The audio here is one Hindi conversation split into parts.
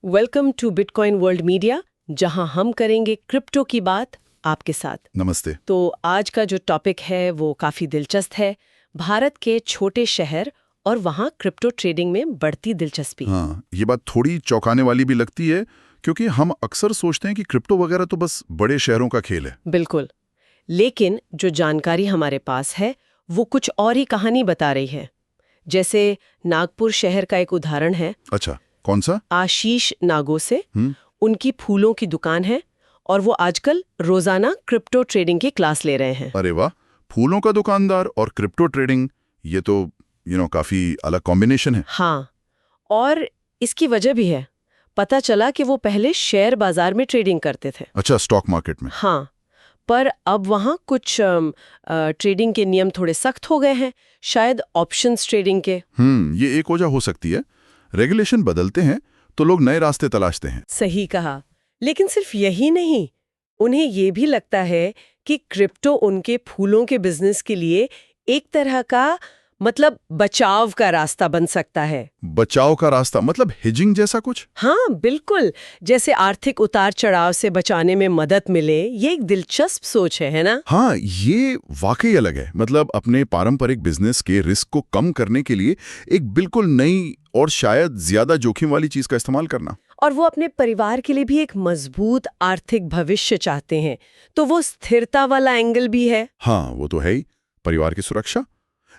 Welcome to bitcoin world media, जहां हम करेंगे क्रिप्टो की बात आपके साथ। नमस्ते। तो आज का जो टॉपिक है वो काफी दिलचस्प है। भारत के छोटे शहर और वहां क्रिप्टो ट्रेडिंग में बढ़ती दिलचस्पी। हाँ, ये बात थोड़ी चौंकाने वाली भी लगती है, क्योंकि हम अक्सर सोचते हैं कि क्रिप्टो वगैरह तो बस बड़े शहरों का खेल है। बिल्कुल, लेकिन जो जानकारी हमारे पास है वो कुछ और ही कहानी बता रही है। जैसे नागपुर शहर का एक उदाहरण है। अच्छा, कौन सा? आशीष नागोसे। उनकी फूलों की दुकान है और वो आजकल रोजाना क्रिप्टो ट्रेडिंग की क्लास ले रहे हैं। अरे वाह, फूलों का दुकानदार और क्रिप्टो ट्रेडिंग, ये तो काफी अलग कॉम्बिनेशन है। हाँ, और इसकी वजह भी है। पता चला कि वो पहले शेयर बाजार में ट्रेडिंग करते थे। अच्छा, स्टॉक मार्केट में। हाँ, पर अब वहाँ कुछ ट्रेडिंग के नियम थोड़े सख्त हो गए हैं, शायद ऑप्शंस ट्रेडिंग के। ये एक वजह हो सकती है। रेगुलेशन बदलते हैं तो लोग नए रास्ते तलाशते हैं। सही कहा, लेकिन सिर्फ यही नहीं, उन्हें ये भी लगता है कि क्रिप्टो उनके फूलों के बिजनेस के लिए एक तरह का बचाव का रास्ता बन सकता है। बचाव का रास्ता मतलब हेजिंग जैसा कुछ? हाँ बिल्कुल, जैसे आर्थिक उतार चढ़ाव से बचाने में मदद मिले। ये एक दिलचस्प सोच है ना? हाँ, ये वाकई अलग है। मतलब अपने पारंपरिक बिजनेस के रिस्क को कम करने के लिए एक बिल्कुल नई और शायद ज्यादा जोखिम वाली चीज का इस्तेमाल करना। और वो अपने परिवार के लिए भी एक मजबूत आर्थिक भविष्य चाहते हैं, तो वो स्थिरता वाला एंगल भी है। हाँ, वो तो है ही, परिवार की सुरक्षा।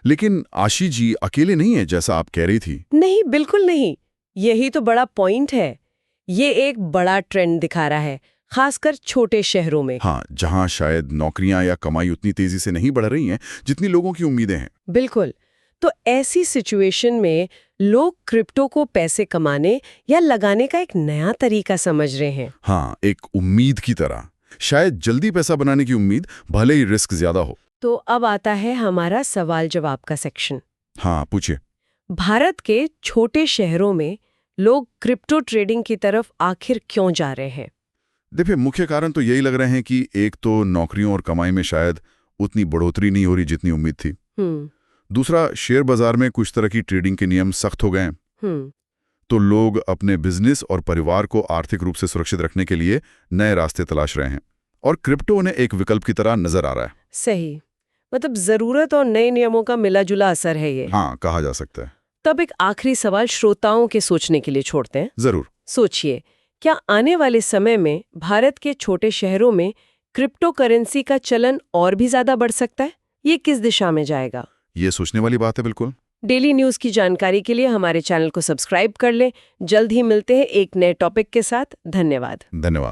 लेकिन आशी जी अकेले नहीं है जैसा आप कह रही थी। नहीं, बिल्कुल नहीं। यही तो बड़ा पॉइंट है। ये एक बड़ा ट्रेंड दिखा रहा है, खासकर छोटे शहरों में। हाँ, जहाँ शायद नौकरियां या कमाई उतनी तेजी से नहीं बढ़ रही हैं जितनी लोगों की उम्मीदें हैं। बिल्कुल। तो ऐसी सिचुएशन में लोग क्रिप्टो को पैसे कमाने या लगाने का एक नया तरीका समझ रहे हैं। हाँ, एक उम्मीद की तरह। शायद जल्दी पैसा बनाने की उम्मीद, भले ही रिस्क ज्यादा हो। तो अब आता है हमारा सवाल जवाब का सेक्शन। हाँ, पूछिए। भारत के छोटे शहरों में लोग क्रिप्टो ट्रेडिंग की तरफ आखिर क्यों जा रहे हैं? देखिए, मुख्य कारण तो यही लग रहे हैं कि एक तो नौकरियों और कमाई में शायद उतनी बढ़ोतरी नहीं हो रही जितनी उम्मीद थी। दूसरा, शेयर बाजार में कुछ तरह की ट्रेडिंग के नियम सख्त हो गए हैं। तो लोग अपने बिजनेस और परिवार को आर्थिक रूप से सुरक्षित रखने के लिए नए रास्ते तलाश रहे हैं, और क्रिप्टो उन्हें एक विकल्प की तरह नजर आ रहा है। सही, मतलब जरूरत और नए नियमों का मिला-जुला असर है ये। हाँ, कहा जा सकता है। तब एक आखिरी सवाल श्रोताओं के सोचने के लिए छोड़ते हैं। जरूर। सोचिए, क्या आने वाले समय में भारत के छोटे शहरों में क्रिप्टो करेंसी का चलन और भी ज्यादा बढ़ सकता है? ये किस दिशा में जाएगा? ये सोचने वाली बात है, बिल्कुल। डेली न्यूज की जानकारी के लिए हमारे चैनल को सब्सक्राइब कर लें। जल्द ही मिलते हैं एक नए टॉपिक के साथ। धन्यवाद। धन्यवाद।